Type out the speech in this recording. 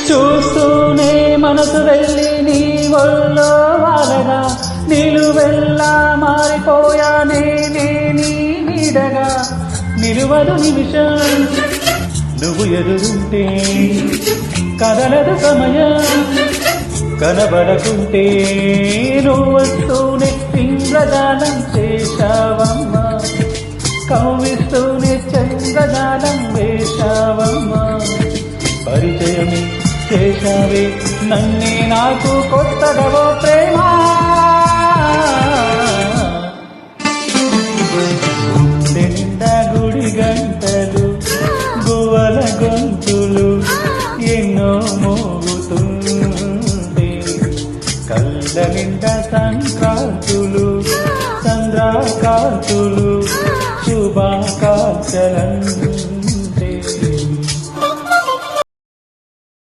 చూస్తూనే మనసు వెళ్ళి నీ ఒళ్ళో వాలగా నిలువెల్లా మారిపోయానే నీ నీడగా నిలువదు నిమిషం నువ్వు ఎదురుంటే కదలదు సమయం కనబడకుంటే నువ్వు వస్తూనే ఇంద్రజాలం చేశావమ్మా కవ్విస్తూనే చంద్రజాలం వేశావమ్మా పరిచయమే చేశావే నన్నే నాకు కొత్తగా ఓ ప్రేమ గుండె నిండా గుడి గంటలు గువ్వల గొంతులు ఎన్నో మోగుతుంటే కళ్ళ నిండా సంక్రాంతులు చంద్రకాంతులు శుభాకాంక్షలను